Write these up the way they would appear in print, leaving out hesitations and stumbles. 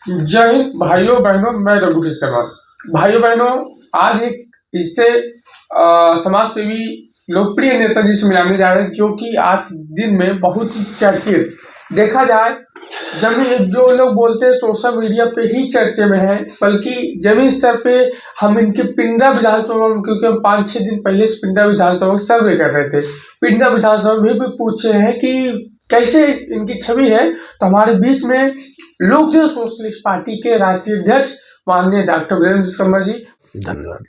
जय हिंद भाइयों बहनों, मैं रघु शर्मा। भाइयों बहनों, आज एक इससे समाज सेवी लोकप्रिय नेताजी से मिलाने जा रहे हैं, जो कि आज दिन में बहुत ही चर्चित देखा जाए। जमीन जो लोग बोलते हैं सोशल मीडिया पे ही चर्चे में है, बल्कि जमीन स्तर पे हम इनके पिंडा विधानसभा में, क्योंकि हम 5-6 दिन पहले पिंडा विधानसभा सर्वे कर रहे थे, पिंडा विधानसभा में भी पूछे हैं कि कैसे इनकी छवि है। तो हमारे बीच में लोक जन सोशलिस्ट पार्टी के राष्ट्रीय अध्यक्ष माननीय डॉक्टर वीरेंद्र शर्मा जी, धन्यवाद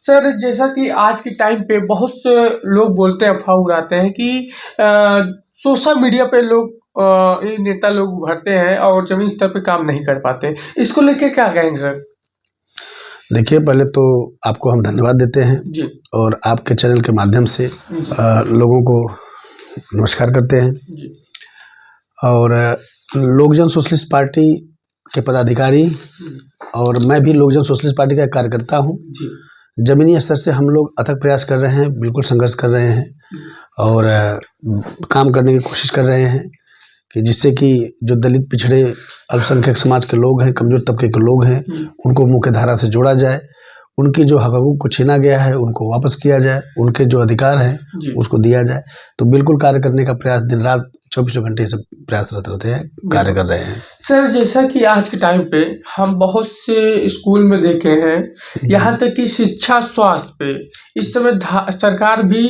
सर। जैसा कि आज के टाइम पे बहुत से लोग बोलते हैं, अफवाह उड़ाते हैं कि सोशल मीडिया पे लोग ये नेता लोग उभरते हैं और जमीन स्तर पे काम नहीं कर पाते, इसको लेके क्या कहेंगे सर? देखिए, पहले तो आपको हम धन्यवाद देते हैं जी। और आपके चैनल के माध्यम से लोगों को नमस्कार करते हैं जी। और लोक जन सोशलिस्ट पार्टी के पदाधिकारी और मैं भी लोक जन सोशलिस्ट पार्टी का कार्यकर्ता हूँ। जमीनी स्तर से हम लोग अथक प्रयास कर रहे हैं, बिल्कुल संघर्ष कर रहे हैं और काम करने की कोशिश कर रहे हैं कि जिससे कि जो दलित पिछड़े अल्पसंख्यक समाज के लोग हैं, कमजोर तबके के लोग हैं, उनको मुख्य धारा से जोड़ा जाए, उनकी जो हकूक़ को छीना गया है उनको वापस किया जाए, उनके जो अधिकार हैं उसको दिया जाए। तो बिल्कुल कार्य करने का प्रयास दिन रात 24 घंटे से प्रयासरत रहते हैं, कार्य कर रहे हैं। सर, जैसा कि आज के टाइम पे हम बहुत से स्कूल में देखे हैं, यहाँ तक कि शिक्षा स्वास्थ्य पे इस समय सरकार भी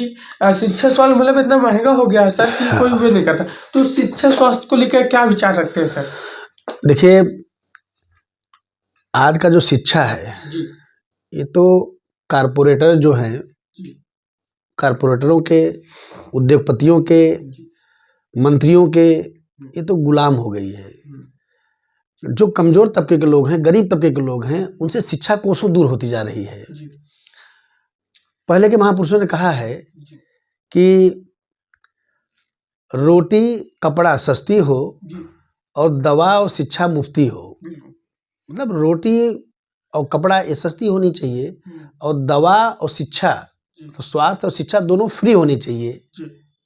शिक्षा स्वास्थ्य मतलब इतना महंगा हो गया है सर कि कोई भी नहीं करता। तो शिक्षा स्वास्थ्य को लेकर क्या विचार रखते हैं सर? देखिए, आज का जो शिक्षा है ये तो कारपोरेटर जो हैं, कारपोरेटरों के, उद्योगपतियों के, मंत्रियों के, ये तो गुलाम हो गई है। जो कमजोर तबके के लोग हैं, गरीब तबके के लोग हैं, उनसे शिक्षा कोसों दूर होती जा रही है। पहले के महापुरुषों ने कहा है कि रोटी कपड़ा सस्ती हो और दवा और शिक्षा मुफ्ती हो। मतलब रोटी और कपड़ा ये सस्ती होनी चाहिए और दवा और शिक्षा, तो स्वास्थ्य और शिक्षा दोनों फ्री होनी चाहिए।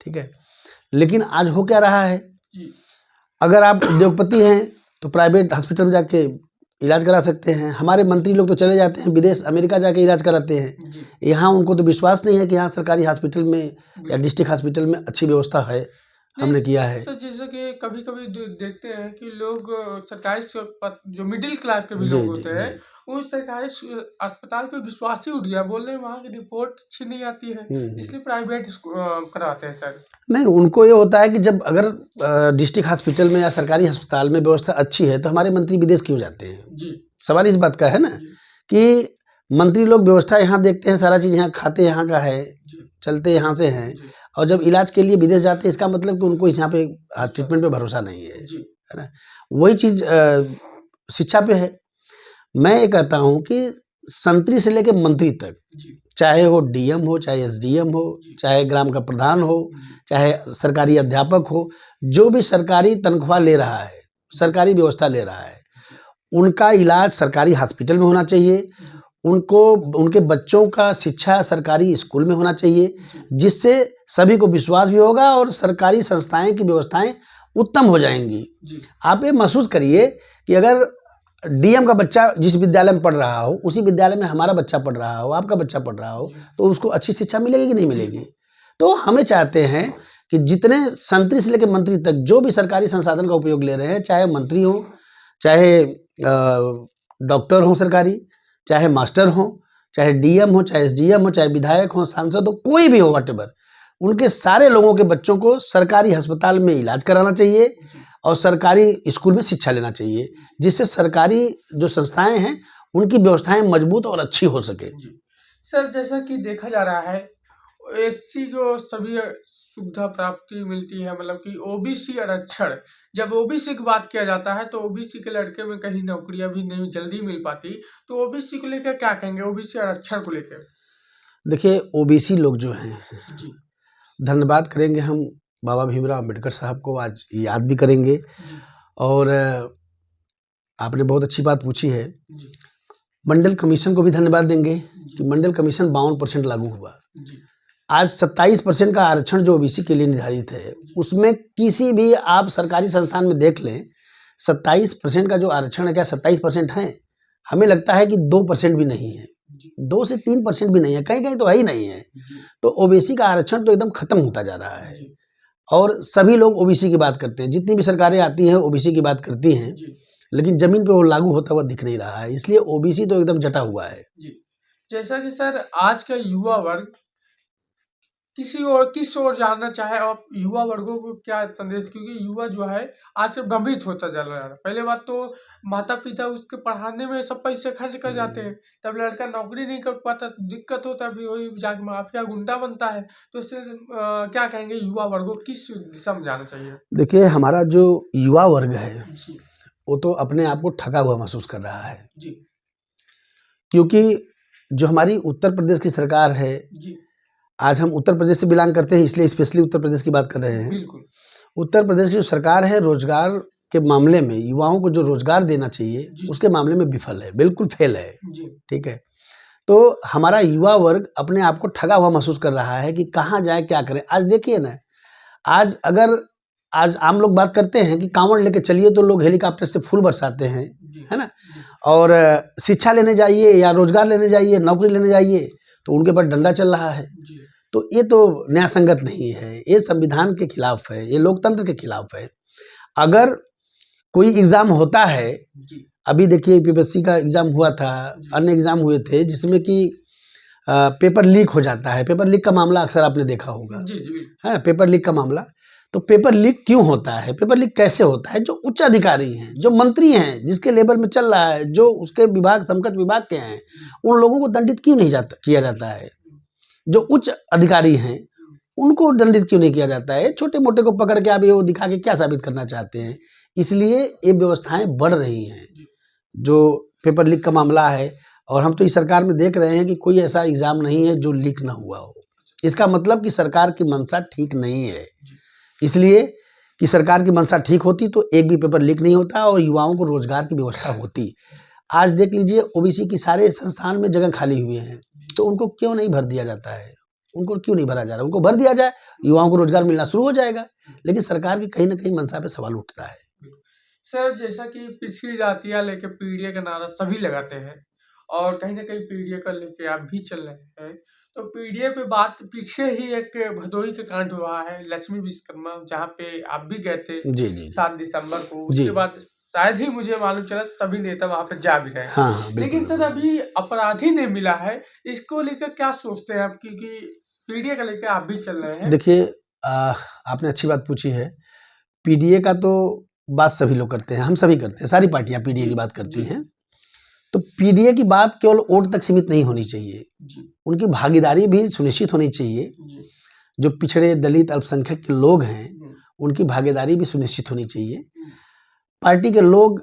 ठीक है, लेकिन आज हो क्या रहा है, अगर आप उद्योगपति हैं तो प्राइवेट हॉस्पिटल में जाके इलाज करा सकते हैं। हमारे मंत्री लोग तो चले जाते हैं विदेश, अमेरिका जाके इलाज कराते हैं। यहाँ उनको तो विश्वास नहीं है कि यहाँ सरकारी हॉस्पिटल में या डिस्ट्रिक्ट हॉस्पिटल में अच्छी व्यवस्था है, हमने किया है। तो जैसे कि कभी कभी देखते हैं कि लोग सरकारी जो मिडिल क्लास के भी लोग होते हैं, वो सरकारी अस्पताल पे विश्वास ही उठ गया, बोल रहे हैं वहाँ की रिपोर्ट अच्छी नहीं आती है, इसलिए प्राइवेट कराते हैं सर। नहीं, उनको ये होता है कि जब अगर डिस्ट्रिक्ट हॉस्पिटल में या सरकारी अस्पताल में व्यवस्था अच्छी है तो हमारे मंत्री विदेश क्यों जाते हैं? सवाल इस बात का है ना कि मंत्री लोग व्यवस्था यहाँ देखते हैं, सारा चीज़ यहाँ खाते यहाँ का है, चलते यहाँ से हैं, और जब इलाज के लिए विदेश जाते हैं इसका मतलब कि उनको यहाँ पे ट्रीटमेंट पे भरोसा नहीं है, है ना। वही चीज़ शिक्षा पे है। मैं ये कहता हूँ कि संतरी से लेकर मंत्री तक, चाहे वो डीएम हो, चाहे एसडीएम हो, चाहे ग्राम का प्रधान हो, चाहे सरकारी अध्यापक हो, जो भी सरकारी तनख्वाह ले रहा है, सरकारी व्यवस्था ले रहा है, उनका इलाज सरकारी हॉस्पिटल में होना चाहिए। उनको, उनके बच्चों का शिक्षा सरकारी स्कूल में होना चाहिए, जिससे सभी को विश्वास भी होगा और सरकारी संस्थाएं की व्यवस्थाएं उत्तम हो जाएंगी। आप ये महसूस करिए कि अगर डीएम का बच्चा जिस विद्यालय में पढ़ रहा हो, उसी विद्यालय में हमारा बच्चा पढ़ रहा हो, आपका बच्चा पढ़ रहा हो, तो उसको अच्छी शिक्षा मिलेगी कि नहीं मिलेगी? तो हमें चाहते हैं कि जितने संतरी से लेकर मंत्री तक जो भी सरकारी संसाधन का उपयोग ले रहे हैं, चाहे मंत्री हो, चाहे डॉक्टर हो सरकारी, चाहे मास्टर हो, चाहे डीएम हो, चाहे एसडीएम हो, चाहे विधायक हो, सांसद हो, कोई भी हो, व्हाटएवर, उनके सारे लोगों के बच्चों को सरकारी अस्पताल में इलाज कराना चाहिए और सरकारी स्कूल में शिक्षा लेना चाहिए, जिससे सरकारी जो संस्थाएं हैं उनकी व्यवस्थाएं मजबूत और अच्छी हो सके। सर, जैसा कि देखा जा रहा है, एससी को सभी सुविधा प्राप्ति मिलती है, मतलब कि ओबीसी आरक्षण, जब ओबीसी की बात किया जाता है तो ओबीसी के लड़के में कहीं नौकरियां भी नहीं जल्दी मिल पाती, तो ओबीसी को लेकर क्या कहेंगे, ओबीसी आरक्षण को लेकर? देखिए, ओबीसी लोग जो हैं, धन्यवाद करेंगे हम बाबा भीमराव अम्बेडकर साहब को, आज याद भी करेंगे। और आपने बहुत अच्छी बात पूछी है, मंडल कमीशन को भी धन्यवाद देंगे कि मंडल कमीशन 52% लागू हुआ। आज 27% का आरक्षण जो ओबीसी के लिए निर्धारित है, उसमें किसी भी आप सरकारी संस्थान में देख लें 27% का जो आरक्षण है, क्या 27% है? हमें लगता है कि 2% भी नहीं है, 2 से 3% भी नहीं है, कहीं कहीं तो है ही नहीं है। तो ओबीसी का आरक्षण तो एकदम खत्म होता जा रहा है और सभी लोग ओबीसी की बात करते हैं। जितनी भी सरकारें आती हैं ओबीसी की बात करती हैं, लेकिन जमीन पे वो लागू होता हुआ दिख नहीं रहा है, इसलिए ओबीसी तो एकदम जटा हुआ है। जैसा कि सर आज का युवा वर्ग किस ओर जाना चाहे और युवा वर्गों को क्या संदेश, क्योंकि युवा जो है आज भ्रमित होता जा रहा है। पहले बात तो माता पिता उसके पढ़ाने में सब पैसे खर्च कर जाते हैं, तब लड़का नौकरी नहीं कर पाता, दिक्कत होता है, फिर वही जाके माफिया गुंडा बनता है। तो इससे क्या कहेंगे युवा वर्गों को किस दिशा में जाना चाहिए? देखिए, हमारा जो युवा वर्ग है वो तो अपने आप को ठगा हुआ महसूस कर रहा है क्योंकि जो हमारी उत्तर प्रदेश की सरकार है, आज हम उत्तर प्रदेश से बिलोंग करते हैं इसलिए स्पेशली उत्तर प्रदेश की बात कर रहे हैं। बिल्कुल। उत्तर प्रदेश की जो सरकार है रोजगार के मामले में युवाओं को जो रोजगार देना चाहिए उसके मामले में विफल है, बिल्कुल फेल है। ठीक है, तो हमारा युवा वर्ग अपने आप को ठगा हुआ महसूस कर रहा है कि कहाँ जाए, क्या करें। आज देखिए ना, आज आम लोग बात करते हैं कि कांवड़ लेके चलिए तो लोग हेलीकॉप्टर से फूल बरसाते हैं, है ना, और शिक्षा लेने जाइए या रोजगार लेने जाइए, नौकरी लेने जाइए तो उनके ऊपर डंडा चल रहा है। तो ये तो न्याय संगत नहीं है, ये संविधान के खिलाफ है, ये लोकतंत्र के खिलाफ है। अगर कोई एग्जाम होता है, अभी देखिए यूपीएससी का एग्जाम हुआ था, अन्य एग्जाम हुए थे जिसमें कि पेपर लीक हो जाता है। पेपर लीक का मामला अक्सर आपने देखा होगा, है पेपर लीक का मामला। तो पेपर लीक क्यों होता है, पेपर लीक कैसे होता है? जो उच्च अधिकारी हैं, जो मंत्री हैं, जिसके लेवल में चल रहा है, जो उसके विभाग समकक्ष विभाग के हैं, उन लोगों को दंडित क्यों नहीं किया जाता है? जो उच्च अधिकारी हैं उनको दंडित क्यों नहीं किया जाता है? छोटे मोटे को पकड़ के आप ये वो दिखा के क्या साबित करना चाहते हैं? इसलिए ये व्यवस्थाएं बढ़ रही हैं, जो पेपर लीक का मामला है। और हम तो इस सरकार में देख रहे हैं कि कोई ऐसा एग्जाम नहीं है जो लीक ना हुआ हो। इसका मतलब कि सरकार की मंशा ठीक नहीं है। इसलिए कि सरकार की मंशा ठीक होती तो एक भी पेपर लीक नहीं होता और युवाओं को रोजगार की व्यवस्था होती। आज देख लीजिए ओबीसी की सारे संस्थान में जगह खाली हुए हैं, तो उनको क्यों नहीं भर दिया जाता है? उनको क्यों नहीं भरा जा रहा? उनको भर दिया जाए, युवाओं को रोजगार मिलना शुरू हो जाएगा। लेकिन सरकार की कहीं ना कहीं मंशा पे सवाल उठता है। सर जैसा कि पिछड़ी जातियां लेके पीडीए का नारा सभी लगाते हैं और कहीं ना कहीं पीडीए का लेके आप भी चल रहे हैं, तो पीडीए पे बात पीछे ही एक भदोही का कांड हुआ है, लक्ष्मी विश्वकर्मा, जहाँ पे आप भी गए थे 7 दिसंबर को। उसके बाद शायद ही मुझे मालूम चला सभी नेता वहां पे जा भी रहे हैं। हाँ, लेकिन सर अभी अपराधी नहीं मिला है, इसको लेकर क्या सोचते हैं आप? क्योंकि पीडीए का लेकर आप भी चल रहे हैं। देखिए, आपने अच्छी बात पूछी है। पीडीए का तो बात सभी लोग करते हैं, हम सभी करते हैं, सारी पार्टियां पीडीए की बात करती हैं। तो पीडीए की बात केवल वोट तक सीमित नहीं होनी चाहिए, उनकी भागीदारी भी सुनिश्चित होनी चाहिए। जो पिछड़े दलित अल्पसंख्यक के लोग हैं उनकी भागीदारी भी सुनिश्चित होनी चाहिए। पार्टी के लोग,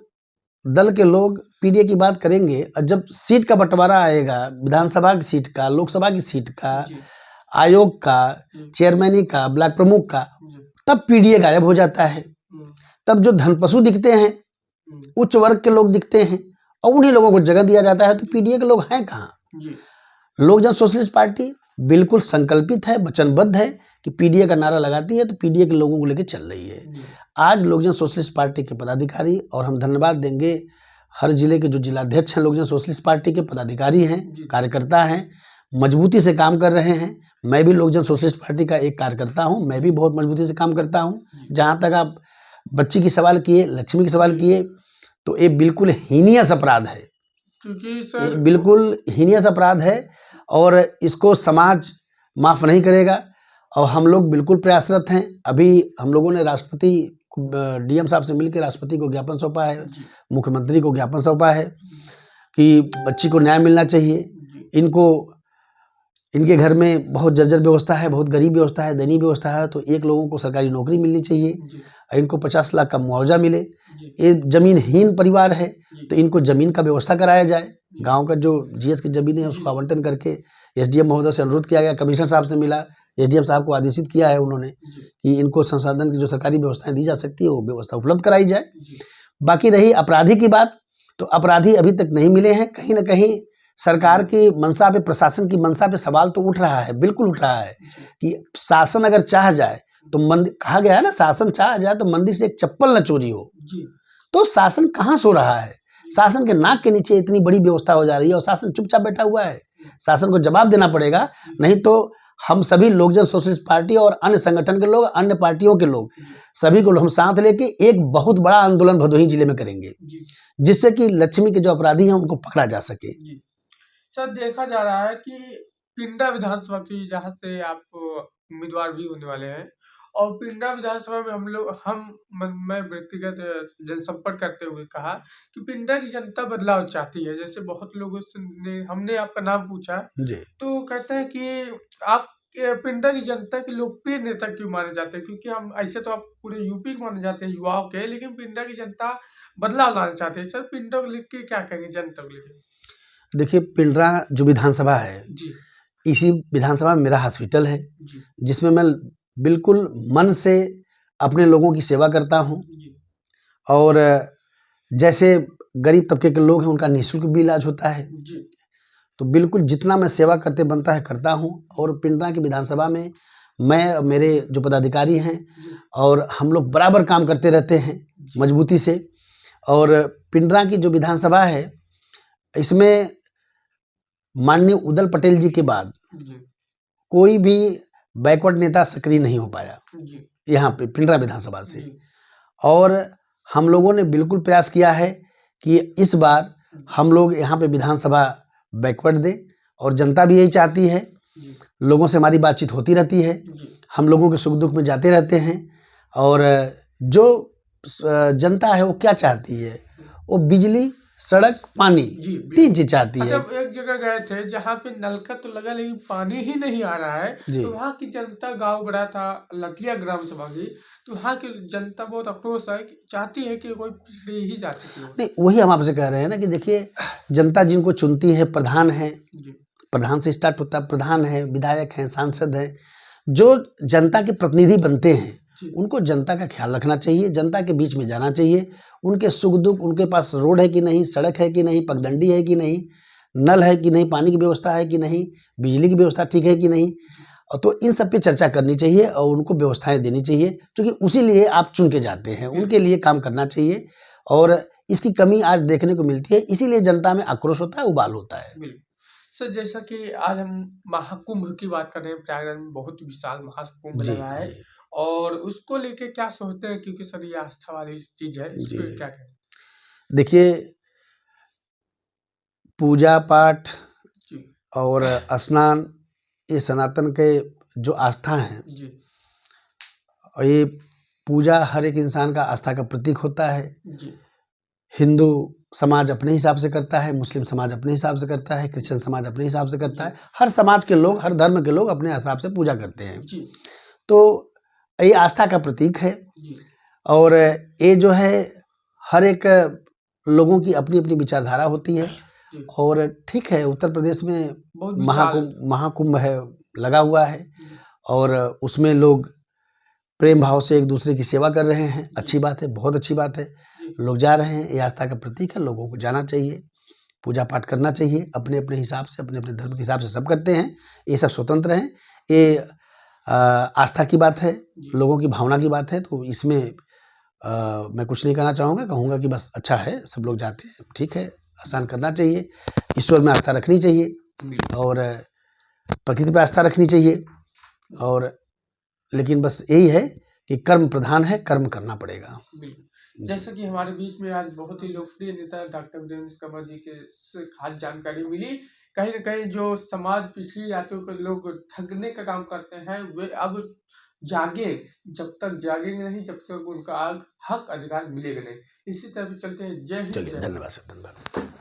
दल के लोग पीडीए की बात करेंगे और जब सीट का बंटवारा आएगा, विधानसभा की सीट का, लोकसभा की सीट का, आयोग का, चेयरमैनी का, ब्लॉक प्रमुख का, तब पीडीए गायब हो जाता है। तब जो धनपशु दिखते हैं, उच्च वर्ग के लोग दिखते हैं और उन्हीं लोगों को जगह दिया जाता है। तो पीडीए के लोग हैं कहाँ? लोक जन सोशलिस्ट पार्टी बिल्कुल संकल्पित है, वचनबद्ध है कि पीडीए का नारा लगाती है तो पीडीए के लोगों को लेकर चल रही है। आज लोक जन सोशलिस्ट पार्टी के पदाधिकारी, और हम धन्यवाद देंगे हर जिले के जो जिलाध्यक्ष हैं लोक जन सोशलिस्ट पार्टी के, पदाधिकारी हैं, कार्यकर्ता हैं, मजबूती से काम कर रहे हैं। मैं भी लोक जन सोशलिस्ट पार्टी का एक कार्यकर्ता हूँ, मैं भी बहुत मजबूती से काम करता हूँ। जहाँ तक आप बच्ची की सवाल किए, लक्ष्मी की सवाल किए, तो ये बिल्कुल हीनियस अपराध है, क्योंकि बिल्कुल हीनियस अपराध है और इसको समाज माफ नहीं करेगा। और हम लोग बिल्कुल प्रयासरत हैं। अभी हम लोगों ने राष्ट्रपति डीएम साहब से मिलकर राष्ट्रपति को ज्ञापन सौंपा है, मुख्यमंत्री को ज्ञापन सौंपा है कि बच्ची को न्याय मिलना चाहिए। इनके घर में बहुत जर्जर व्यवस्था है, बहुत गरीब व्यवस्था है, दयनीय व्यवस्था है, तो एक लोगों को सरकारी नौकरी मिलनी चाहिए, इनको 50 लाख का मुआवजा मिले। ये जमीनहीन परिवार है तो इनको जमीन का व्यवस्था कराया जाए। गांव का जो जीएस की जमीन है उसको आवंटन करके एसडीएम महोदय से अनुरोध किया गया, कमिश्नर साहब से मिला, एसडीएम साहब को आदेशित किया है उन्होंने कि इनको संसाधन की जो सरकारी व्यवस्थाएं दी जा सकती है वो व्यवस्था उपलब्ध कराई जाए। बाकी रही अपराधी की बात, तो अपराधी अभी तक नहीं मिले हैं। कहीं ना कहीं सरकार की मंशा पे, प्रशासन की मंशा पे सवाल तो उठ रहा है, बिल्कुल उठ रहा है कि शासन अगर चाह जाए तो मंदिर, कहा गया है ना, शासन चाह जाए तो मंदिर से एक चप्पल न चोरी हो। तो शासन कहाँ सो रहा है? शासन के नाक के नीचे इतनी बड़ी व्यवस्था हो जा रही है और शासन चुपचाप बैठा हुआ है। शासन को जवाब देना पड़ेगा, नहीं तो हम सभी लोकजन सोशलिस्ट पार्टी और अन्य संगठन के लोग, अन्य पार्टियों के लोग, सभी को हम साथ लेके एक बहुत बड़ा आंदोलन भदोही जिले में करेंगे, जिससे कि लक्ष्मी के जो अपराधी हैं उनको पकड़ा जा सके। सर, देखा जा रहा है कि पिंडा विधानसभा की, जहाँ से आप उम्मीदवार भी होने वाले हैं, और पिंडा विधानसभा में मैं व्यक्तिगत जनसंपर्क करते हुए कहा कि पिंडा की जनता बदलाव चाहती है। जैसे बहुत लोगों से हमने आपका नाम पूछा, तो कहते हैं कि आप पिंडा की जनता के लोकप्रिय नेता क्यों माने जाते हैं? क्योंकि हम ऐसे तो आप पूरे यूपी के माने जाते हैं युवाओं के, लेकिन पिंडा की जनता बदलाव लाना चाहते हैं। सर, पिंडा को लेके क्या कहेंगे, जनता को लेके? देखिए, पिंडरा जो विधानसभा है, इसी विधानसभा में मेरा हॉस्पिटल है, जिसमें मैं बिल्कुल मन से अपने लोगों की सेवा करता हूं, और जैसे गरीब तबके के लोग हैं उनका निःशुल्क भी इलाज होता है। तो बिल्कुल जितना मैं सेवा करते बनता है करता हूं। और पिंडरा की विधानसभा में मैं, मेरे जो पदाधिकारी हैं, और हम लोग बराबर काम करते रहते हैं मजबूती से। और पिंडरा की जो विधानसभा है, इसमें माननीय उदल पटेल जी के बाद कोई भी बैकवर्ड नेता सक्रिय नहीं हो पाया यहाँ पे पिंडरा विधानसभा से। और हम लोगों ने बिल्कुल प्रयास किया है कि इस बार हम लोग यहाँ पे विधानसभा बैकवर्ड दें, और जनता भी यही चाहती है। लोगों से हमारी बातचीत होती रहती है, हम लोगों के सुख दुख में जाते रहते हैं। और जो जनता है वो क्या चाहती है? वो बिजली, सड़क, पानी, 3 चीज चाहती है। अच्छा, एक जगह गए थे जहाँ पे नलका तो लगा लेकिन पानी ही नहीं आ रहा है, तो वहाँ की जनता, गांव बड़ा था, लटिया ग्राम सभा की, तो वहाँ की जनता बहुत आक्रोश है, चाहती है कि कोई पिछड़ी ही जा चुकी हो। नहीं, वही हम आपसे कह रहे हैं ना कि देखिए, जनता जिनको चुनती है, प्रधान है, प्रधान से स्टार्ट होता है, प्रधान है, विधायक हैं, सांसद हैं, जो जनता के प्रतिनिधि बनते हैं, उनको जनता का ख्याल रखना चाहिए, जनता के बीच में जाना चाहिए, उनके सुख दुख, उनके पास रोड है कि नहीं, सड़क है कि नहीं, पगडंडी है कि नहीं, नल है कि नहीं, पानी की व्यवस्था है कि नहीं, बिजली की व्यवस्था ठीक है कि नहीं, और तो इन सब पे चर्चा करनी चाहिए और उनको व्यवस्थाएं देनी चाहिए, क्योंकि उसी लिए आप चुन के जाते हैं, उनके लिए काम करना चाहिए। और इसकी कमी आज देखने को मिलती है, इसीलिए जनता में आक्रोश होता है, उबाल होता है। सर, जैसा कि आज हम महाकुंभ की बात कर रहे हैं, प्रयागराज में बहुत विशाल महाकुंभ लगा है, और उसको लेके क्या सोचते हैं? क्योंकि सर ये आस्था वाली चीज है, इस पे क्या कहें? देखिए, पूजा पाठ और स्नान, ये सनातन के जो आस्था हैं, और ये पूजा हर एक इंसान का आस्था का प्रतीक होता है। हिंदू समाज अपने हिसाब से करता है, मुस्लिम समाज अपने हिसाब से करता है, क्रिश्चियन समाज अपने हिसाब से करता है, हर समाज के लोग, हर धर्म के लोग अपने हिसाब से पूजा करते हैं। तो ये आस्था का प्रतीक है, और ये जो है हर एक लोगों की अपनी अपनी विचारधारा होती है। और ठीक है, उत्तर प्रदेश में महाकुंभ है, लगा हुआ है, और उसमें लोग प्रेम भाव से एक दूसरे की सेवा कर रहे हैं। अच्छी बात है, बहुत अच्छी बात है, लोग जा रहे हैं, ये आस्था का प्रतीक है, लोगों को जाना चाहिए, पूजा पाठ करना चाहिए, अपने अपने हिसाब से, अपने अपने धर्म के हिसाब से सब करते हैं, ये सब स्वतंत्र हैं। ये आस्था की बात है, लोगों की भावना की बात है, तो इसमें मैं कुछ नहीं कहना चाहूँगा, कहूँगा कि बस अच्छा है, सब लोग जाते हैं, ठीक है, आसान करना चाहिए, ईश्वर में आस्था रखनी चाहिए, और प्रकृति पर आस्था रखनी चाहिए। और लेकिन बस यही है कि कर्म प्रधान है, कर्म करना पड़ेगा। जैसा कि हमारे बीच में आज बहुत ही लोकप्रिय नेता डॉक्टर वीरेंद्र कंवर जी के से खास जानकारी मिली। कहीं न कहीं जो समाज पिछड़ी जातियों के लोग ठगने का काम करते हैं, वे अब जागे, जब तक जागेंगे नहीं, जब तक उनका हक अधिकार मिलेगा नहीं। इसी तरह चलते हैं। जय हिंद, धन्यवाद।